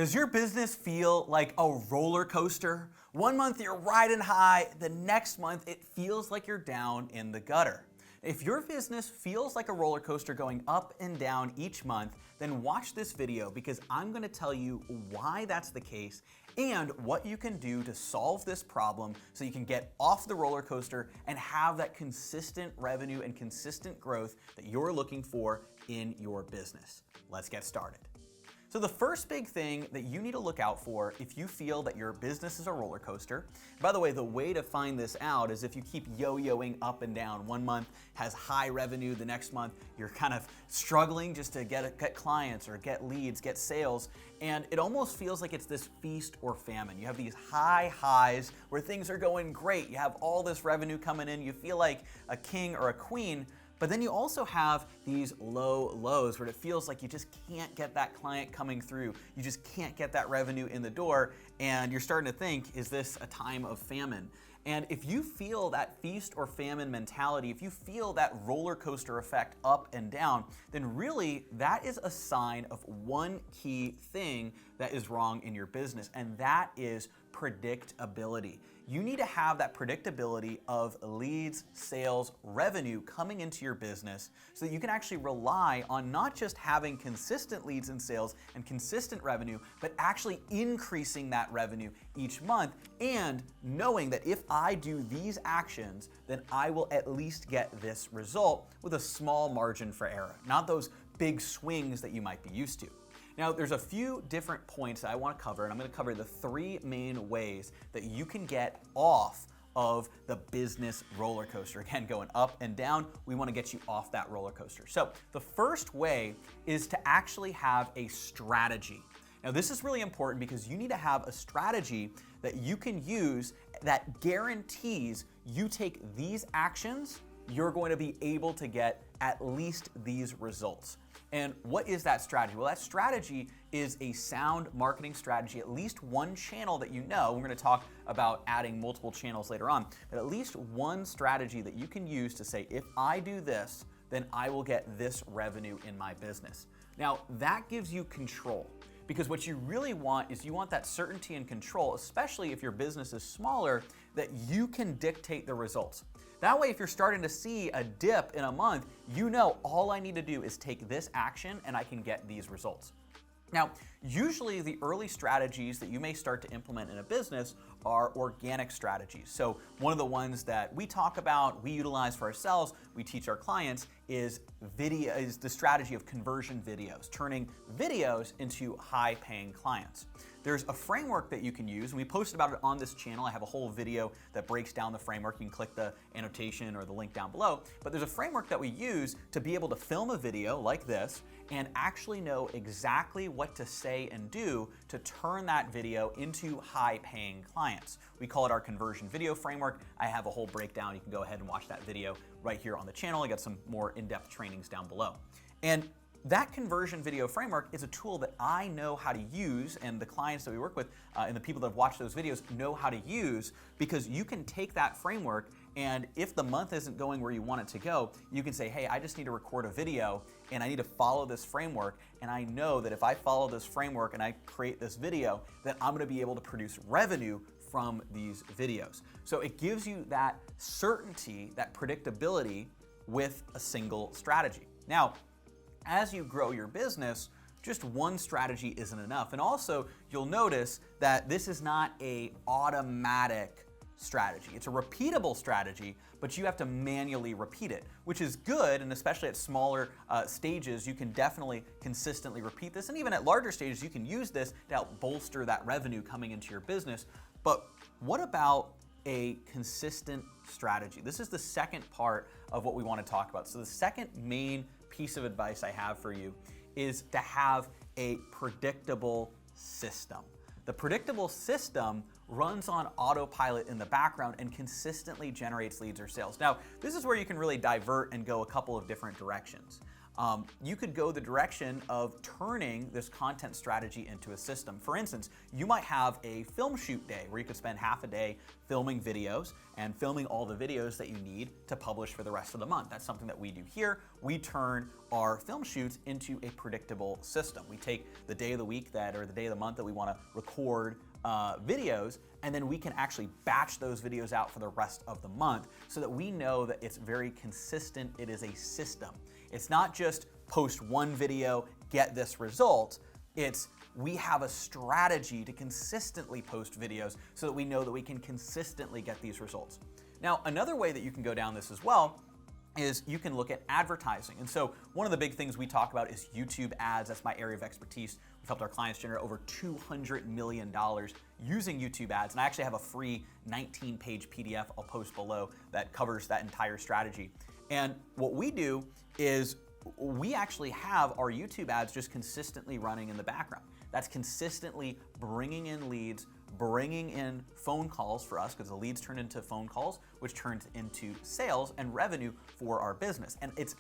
Does your business feel like a roller coaster? One month you're riding high, the next month it feels like you're down in the gutter. If your business feels like a roller coaster going up and down each month, then watch this video because I'm going to tell you why that's the case and what you can do to solve this problem so you can get off the roller coaster and have that consistent revenue and consistent growth that you're looking for in your business. Let's get started. So the first big thing that you need to look out for if you feel that your business is a roller coaster, by the way, the way to find this out is if you keep yo-yoing up and down. One month has high revenue, the next month you're kind of struggling just to get clients or get leads, get sales, and it almost feels like it's this feast or famine. You have these high highs where things are going great, you have all this revenue coming in, you feel like a king or a queen. But then you also have these low lows where it feels like you just can't get that client coming through. You just can't get that revenue in the door. And you're starting to think, is this a time of famine? And if you feel that feast or famine mentality, if you feel that roller coaster effect up and down, then really that is a sign of one key thing that is wrong in your business, and that is predictability. You need to have that predictability of leads, sales, revenue coming into your business so that you can actually rely on not just having consistent leads and sales and consistent revenue, but actually increasing that revenue each month and knowing that if I do these actions, then I will at least get this result with a small margin for error, not those big swings that you might be used to. Now, there's a few different points that I want to cover, and I'm going to cover the three main ways that you can get off of the business roller coaster. Again, going up and down, we want to get you off that roller coaster. So the first way is to actually have a strategy. Now, this is really important because you need to have a strategy that you can use that guarantees you take these actions, you're going to be able to get at least these results. And what is that strategy? Well, that strategy is a sound marketing strategy, at least one channel that you know. We're going to talk about adding multiple channels later on, but at least one strategy that you can use to say, if I do this, then I will get this revenue in my business. Now, that gives you control. Because what you really want is you want that certainty and control, especially if your business is smaller, that you can dictate the results. That way, if you're starting to see a dip in a month, you know all I need to do is take this action and I can get these results. Now, usually the early strategies that you may start to implement in a business are organic strategies. So one of the ones that we talk about, we utilize for ourselves, we teach our clients is the strategy of conversion videos, turning videos into high-paying clients. There's a framework that you can use, and we posted about it on this channel. I have a whole video that breaks down the framework. You can click the annotation or the link down below. But there's a framework that we use to be able to film a video like this and actually know exactly what to say and do to turn that video into high-paying clients. We call it our conversion video framework. I have a whole breakdown. You can go ahead and watch that video right here on the channel. I got some more in-depth trainings down below. And that conversion video framework is a tool that I know how to use, and the clients that we work with and the people that have watched those videos know how to use, because you can take that framework and if the month isn't going where you want it to go, you can say, hey, I just need to record a video and I need to follow this framework, and I know that if I follow this framework and I create this video, that I'm going to be able to produce revenue from these videos. So it gives you that certainty, that predictability with a single strategy. Now, as you grow your business, just one strategy isn't enough. And also, you'll notice that this is not an automatic strategy. It's a repeatable strategy, but you have to manually repeat it, which is good, and especially at smaller stages, you can definitely consistently repeat this. And even at larger stages, you can use this to help bolster that revenue coming into your business. But what about a consistent strategy? This is the second part of what we want to talk about. So the second main piece of advice I have for you is to have a predictable system. The predictable system runs on autopilot in the background and consistently generates leads or sales. Now, this is where you can really divert and go a couple of different directions. you could go the direction of turning this content strategy into a system. For instance, you might have a film shoot day where you could spend half a day filming videos and filming all the videos that you need to publish for the rest of the month. That's something that we do here. We turn our film shoots into a predictable system. We take the day of the week or the day of the month that we want to record videos, and then we can actually batch those videos out for the rest of the month so that we know that it's very consistent. It is a system. It's not just post one video, get this result. It's we have a strategy to consistently post videos so that we know that we can consistently get these results. Now, another way that you can go down this as well is you can look at advertising. And so one of the big things we talk about is YouTube ads. That's my area of expertise. We've helped our clients generate over $200 million using YouTube ads. And I actually have a free 19-page PDF I'll post below that covers that entire strategy. And what we do is we actually have our YouTube ads just consistently running in the background. That's consistently bringing in leads, bringing in phone calls for us, because the leads turn into phone calls, which turns into sales and revenue for our business. And it's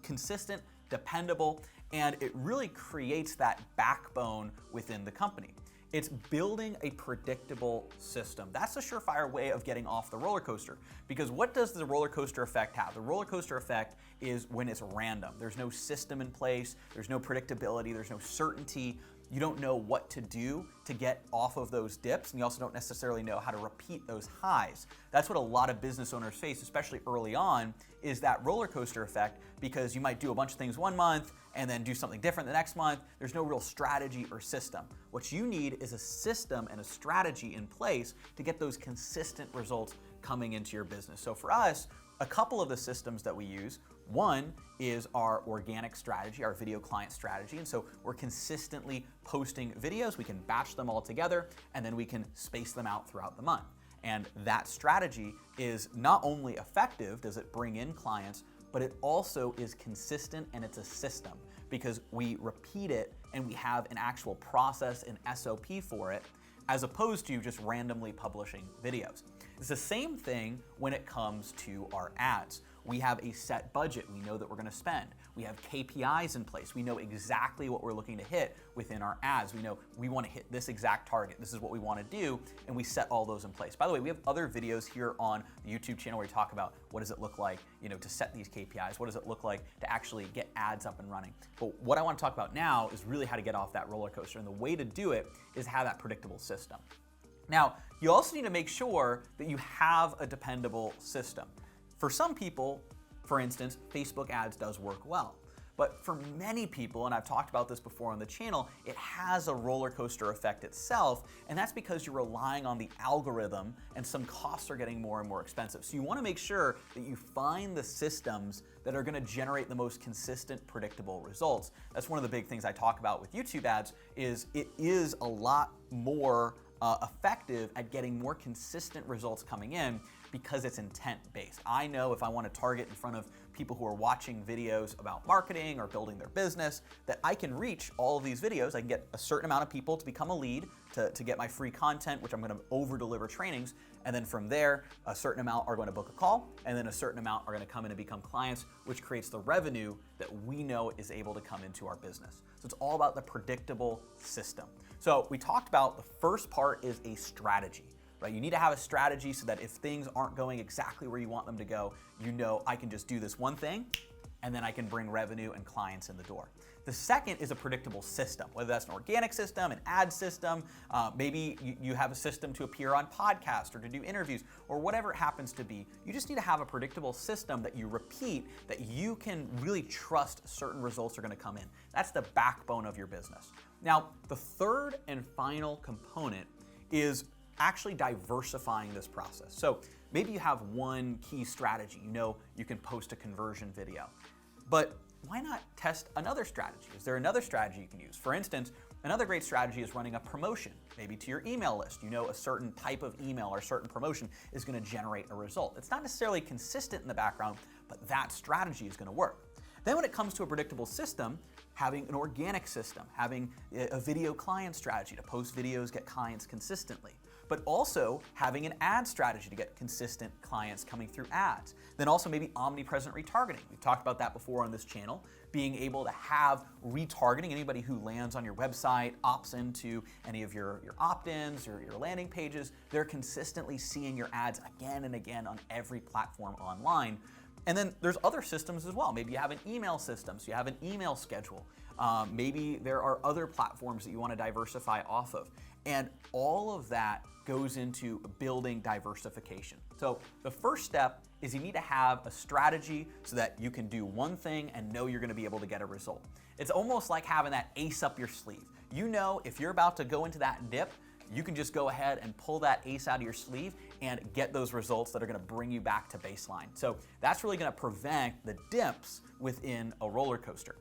consistent, dependable, and it really creates that backbone within the company. It's building a predictable system. That's a surefire way of getting off the roller coaster. Because what does the roller coaster effect have? The roller coaster effect is when it's random. There's no system in place, there's no predictability, there's no certainty. You don't know what to do to get off of those dips, and you also don't necessarily know how to repeat those highs. That's what a lot of business owners face, especially early on, is that roller coaster effect, because you might do a bunch of things one month and then do something different the next month. There's no real strategy or system. What you need is a system and a strategy in place to get those consistent results coming into your business. So for us, a couple of the systems that we use, one is our organic strategy, our video client strategy. And so we're consistently posting videos. We can batch them all together, and then we can space them out throughout the month. And that strategy is not only effective, does it bring in clients, but it also is consistent, and it's a system because we repeat it and we have an actual process and SOP for it, as opposed to just randomly publishing videos. It's the same thing when it comes to our ads. We have a set budget. We know that we're going to spend. We have KPIs in place. We know exactly what we're looking to hit within our ads. We know we want to hit this exact target. This is what we want to do, and we set all those in place. By the way, we have other videos here on the YouTube channel where we talk about what does it look like, to set these KPIs. What does it look like to actually get ads up and running? But what I want to talk about now is really how to get off that roller coaster, and the way to do it is have that predictable system. Now, you also need to make sure that you have a dependable system. For some people, for instance, Facebook ads does work well. But for many people, and I've talked about this before on the channel, it has a roller coaster effect itself, and that's because you're relying on the algorithm and some costs are getting more and more expensive. So you want to make sure that you find the systems that are going to generate the most consistent, predictable results. That's one of the big things I talk about with YouTube ads, is it is a lot more effective at getting more consistent results coming in because it's intent-based. I know if I want to target in front of people who are watching videos about marketing or building their business, that I can reach all of these videos. I can get a certain amount of people to become a lead, to get my free content, which I'm going to over-deliver trainings, and then from there, a certain amount are going to book a call, and then a certain amount are going to come in and become clients, which creates the revenue that we know is able to come into our business. So it's all about the predictable system. So we talked about the first part is a strategy. Right? You need to have a strategy so that if things aren't going exactly where you want them to go, I can just do this one thing and then I can bring revenue and clients in the door. The second is a predictable system, whether that's an organic system, an ad system, maybe you have a system to appear on podcasts or to do interviews or whatever it happens to be. You just need to have a predictable system that you repeat, that you can really trust certain results are going to come in. That's the backbone of your business. Now, the third and final component is actually diversifying this process. So maybe you have one key strategy. You can post a conversion video, but why not test another strategy? Is there another strategy you can use? For instance, another great strategy is running a promotion, maybe to your email list. A certain type of email or a certain promotion is going to generate a result. It's not necessarily consistent in the background, but that strategy is going to work. Then when it comes to a predictable system, having an organic system, having a video client strategy to post videos, get clients consistently. but also having an ad strategy to get consistent clients coming through ads. Then also maybe omnipresent retargeting. We've talked about that before on this channel, being able to have retargeting. Anybody who lands on your website, opts into any of your opt-ins, your landing pages, they're consistently seeing your ads again and again on every platform online. And then there's other systems as well. Maybe you have an email system, so you have an email schedule. Maybe there are other platforms that you want to diversify off of. And all of that goes into building diversification. So the first step is you need to have a strategy so that you can do one thing and know you're going to be able to get a result. It's almost like having that ace up your sleeve. You know if you're about to go into that dip, you can just go ahead and pull that ace out of your sleeve and get those results that are going to bring you back to baseline. So that's really going to prevent the dips within a roller coaster.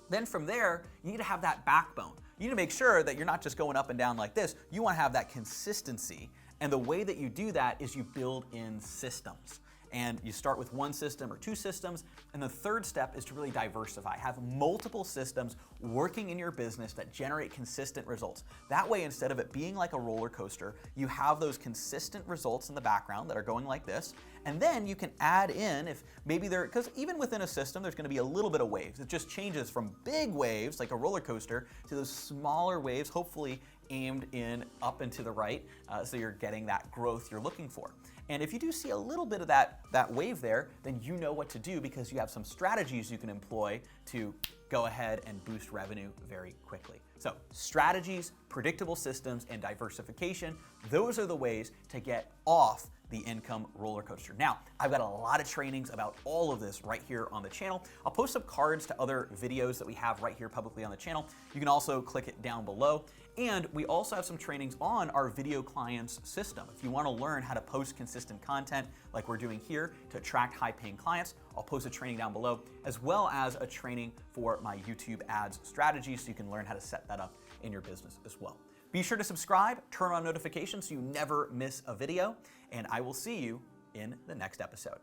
Then from there, you need to have that backbone. You need to make sure that you're not just going up and down like this. You want to have that consistency. And the way that you do that is you build in systems. And you start with one system or two systems. And the third step is to really diversify. Have multiple systems working in your business that generate consistent results. That way, instead of it being like a roller coaster, you have those consistent results in the background that are going like this. And then you can add in, if maybe because even within a system, there's going to be a little bit of waves. It just changes from big waves, like a roller coaster, to those smaller waves, hopefully aimed in up and to the right, so you're getting that growth you're looking for. And if you do see a little bit of that wave there, then you know what to do because you have some strategies you can employ to go ahead and boost revenue very quickly. So strategies, predictable systems, and diversification, those are the ways to get off the income roller coaster. Now, I've got a lot of trainings about all of this right here on the channel. I'll post some cards to other videos that we have right here publicly on the channel. You can also click it down below. And we also have some trainings on our video clients system. If you want to learn how to post consistent content like we're doing here to attract high-paying clients, I'll post a training down below, as well as a training for my YouTube ads strategy so you can learn how to set that up in your business as well. Be sure to subscribe, turn on notifications so you never miss a video, and I will see you in the next episode.